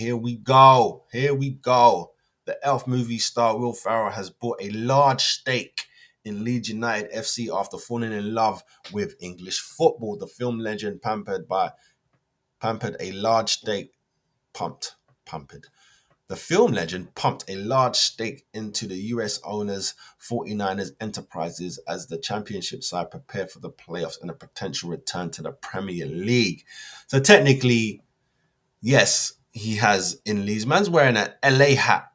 Here we go. Here we go. The Elf movie star Will Ferrell has bought a large stake in Leeds United FC after falling in love with English football. The film legend pampered a large stake pumped pumped. The film legend pumped a large stake into the US owners 49ers enterprises as the championship side prepared for the playoffs and a potential return to the Premier League. So technically, yes, he has in Leeds. Man's wearing an LA hat.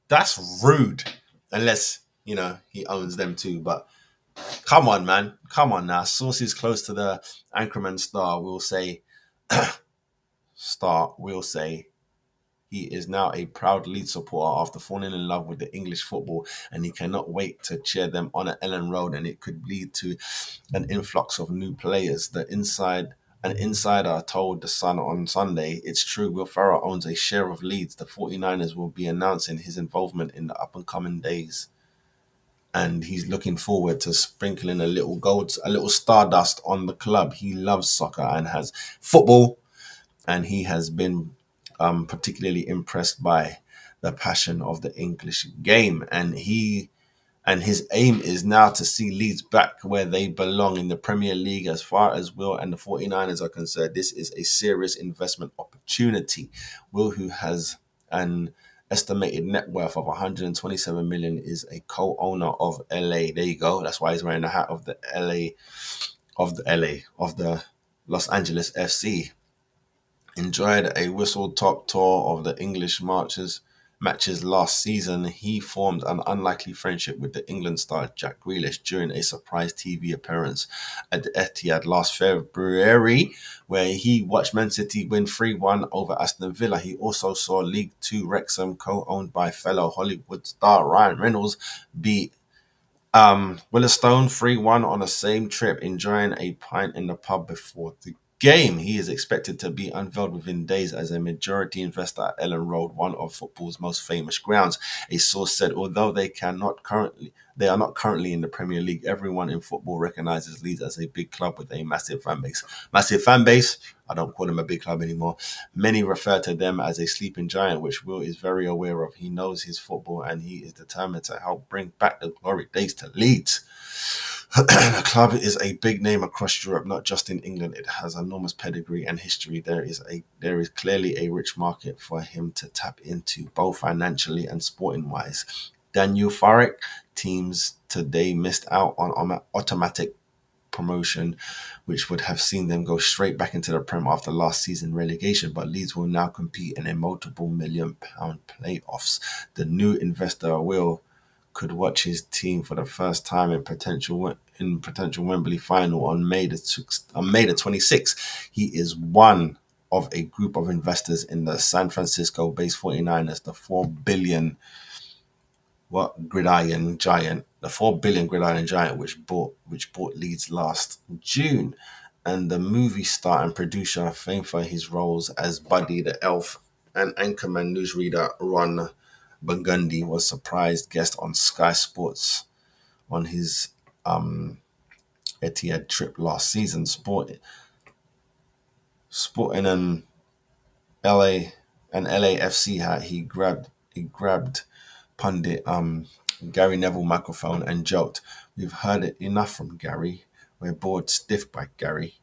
That's rude. Unless, he owns them too. But come on, man. Come on now. Sources close to the Anchorman star will say he is now a proud Leeds supporter after falling in love with the English football, and he cannot wait to cheer them on at Ellen Road, and it could lead to an influx of new players. An insider told The Sun on Sunday, it's true, Will Ferrell owns a share of Leeds. The 49ers will be announcing his involvement in the up-and-coming days. And he's looking forward to sprinkling a little stardust on the club. He loves soccer and has football, and he has been particularly impressed by the passion of the English game. And his aim is now to see Leeds back where they belong in the Premier League. As far as Will and the 49ers are concerned, this is a serious investment opportunity. Will, who has an estimated net worth of 127 million, is a co-owner of LA. There you go. That's why he's wearing the hat of the Los Angeles FC. Enjoyed a whistle-top tour of the English matches last season. He formed an unlikely friendship with the England star Jack Grealish during a surprise TV appearance at the Etihad last February, where he watched Man City win 3-1 over Aston Villa. He also saw League Two Wrexham, co-owned by fellow Hollywood star Ryan Reynolds, beat Willestone 3-1 on the same trip, enjoying a pint in the pub before the game. He is expected to be unveiled within days as a majority investor at Ellen Road, one of football's most famous grounds. A source said, although they are not currently in the Premier League, everyone in football recognizes Leeds as a big club with a massive fan base. Massive fan base. I don't call them a big club anymore. Many refer to them as a sleeping giant, which Will is very aware of. He knows his football and he is determined to help bring back the glory days to Leeds. The club is a big name across Europe, not just in England. It has enormous pedigree and history. There is clearly a rich market for him to tap into, both financially and sporting wise. Dan euphoric teams today missed out on automatic promotion, which would have seen them go straight back into the Prem after last season relegation. But Leeds will now compete in a multiple £1 million playoffs. The new investor could watch his team for the first time in potential Wembley final on May the 26th. He is one of a group of investors in the San Francisco-based 49ers, the $4 billion gridiron giant, which bought Leeds last June. And the movie star and producer, famed for his roles as Buddy the Elf and Anchorman newsreader Ron Burgundy, was surprised guest on Sky Sports on his Etihad trip last season. Sporting an LAFC hat, he grabbed pundit Gary Neville microphone and joked, "We've heard it enough from Gary. We're bored stiff by Gary."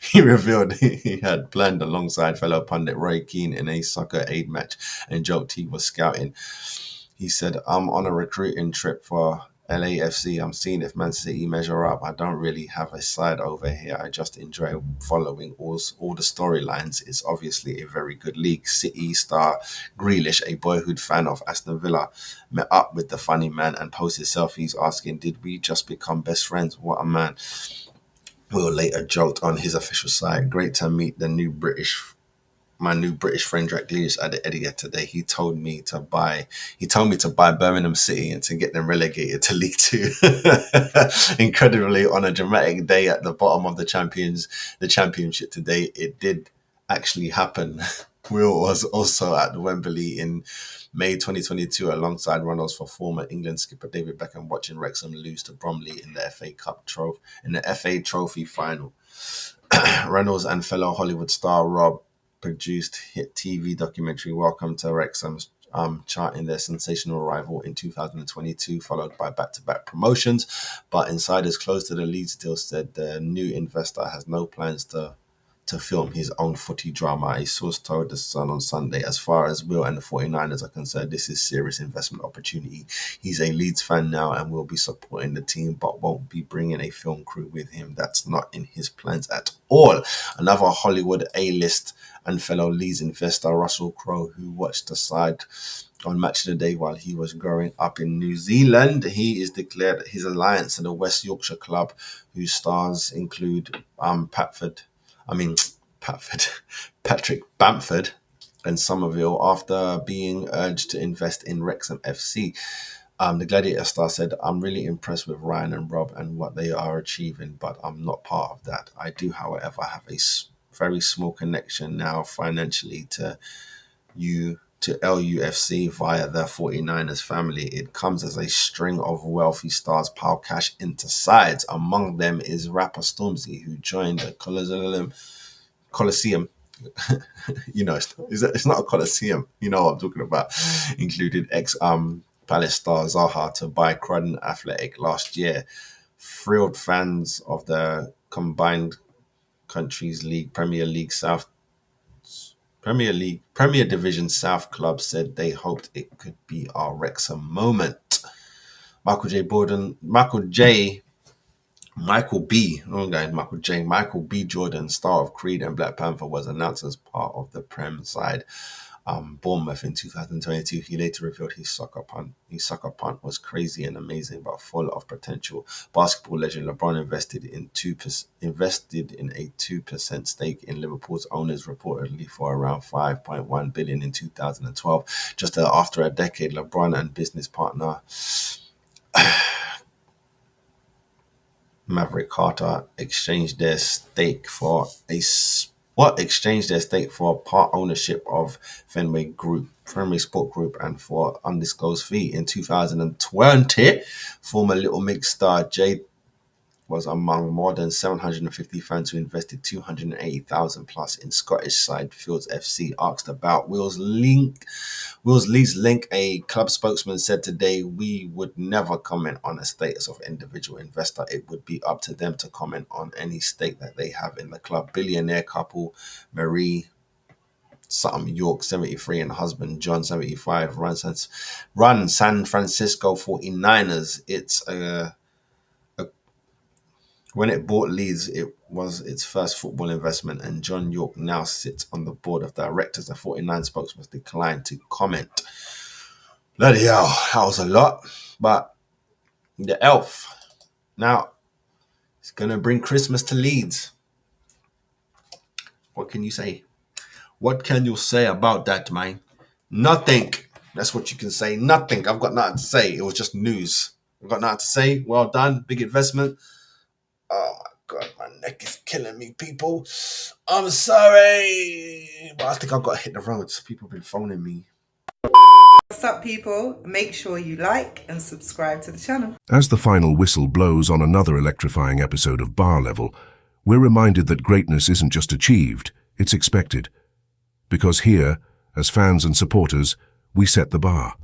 He revealed he had planned alongside fellow pundit Roy Keane in a soccer aid match and joked he was scouting. He said, "I'm on a recruiting trip for LAFC. I'm seeing if Man City measure up. I don't really have a side over here. I just enjoy following all the storylines. It's obviously a very good league." City star Grealish, a boyhood fan of Aston Villa, met up with the funny man and posted selfies asking, "Did we just become best friends? What a man." Will later joked on his official site, "Great to meet my new British friend Jack Grealish at the Etihad today. He told me to buy Birmingham City and to get them relegated to League Two." Incredibly, on a dramatic day at the bottom of the championship today, it did actually happen. Will was also at Wembley in May 2022 alongside runners for former England skipper David Beckham, watching Wrexham lose to Bromley in the FA Trophy final. Reynolds and fellow Hollywood star Rob produced hit TV documentary Welcome to Wrexham, charting their sensational arrival in 2022, followed by back-to-back promotions. But insiders close to the Leeds deal said the new investor has no plans to film his own footy drama. A source told The Sun on Sunday, as far as Will and the 49ers are concerned, this is serious investment opportunity. He's a Leeds fan now and will be supporting the team, but won't be bringing a film crew with him. That's not in his plans at all. Another Hollywood A-list and fellow Leeds investor, Russell Crowe, who watched the side on Match of the Day while he was growing up in New Zealand. He is declared his alliance to the West Yorkshire club, whose stars include Patrick Bamford and Somerville, after being urged to invest in Wrexham FC. The Gladiator star said, "I'm really impressed with Ryan and Rob and what they are achieving, but I'm not part of that. I do, however, have a very small connection now financially to LUFC via the 49ers family. It comes as a string of wealthy stars pile cash into sides. Among them is rapper Stormzy, who joined the Coliseum." It's not a Coliseum. You know what I'm talking about. Included Palace star Zaha to buy Croydon Athletic last year. Thrilled fans of the combined countries league, Premier Division South club said they hoped it could be our Wrexham moment. Michael B. Jordan, star of Creed and Black Panther, was announced as part of the Prem side, Bournemouth, in 2022. He later revealed his soccer punt was crazy and amazing, but full of potential. Basketball legend LeBron invested in a 2% stake in Liverpool's owners, reportedly for around $5.1 billion in 2012. Just after a decade, LeBron and business partner Maverick Carter exchanged their stake for part ownership of Fenway Sport Group, and for undisclosed fee. In 2020, former Little Mix star Jade was among more than 750 fans who invested $280,000 plus in Scottish side Fields FC. Asked about Will's Leeds link, a club spokesman said today, "We would never comment on the status of individual investor. It would be up to them to comment on any stake that they have in the club." Billionaire couple Marie Sutton York, 73, and husband John, 75, run San Francisco 49ers. When it bought Leeds, it was its first football investment, and John York now sits on the board of directors. The 49 spokesman declined to comment. Bloody hell, that was a lot. But the elf, now, it's going to bring Christmas to Leeds. What can you say? What can you say about that, man? Nothing. That's what you can say. Nothing. I've got nothing to say. It was just news. I've got nothing to say. Well done. Big investment. Oh my God, my neck is killing me, people. I'm sorry, but I think I've got to hit the roads. People have been phoning me. What's up, people? Make sure you like and subscribe to the channel. As the final whistle blows on another electrifying episode of Bar Level, we're reminded that greatness isn't just achieved, it's expected. Because here, as fans and supporters, we set the bar.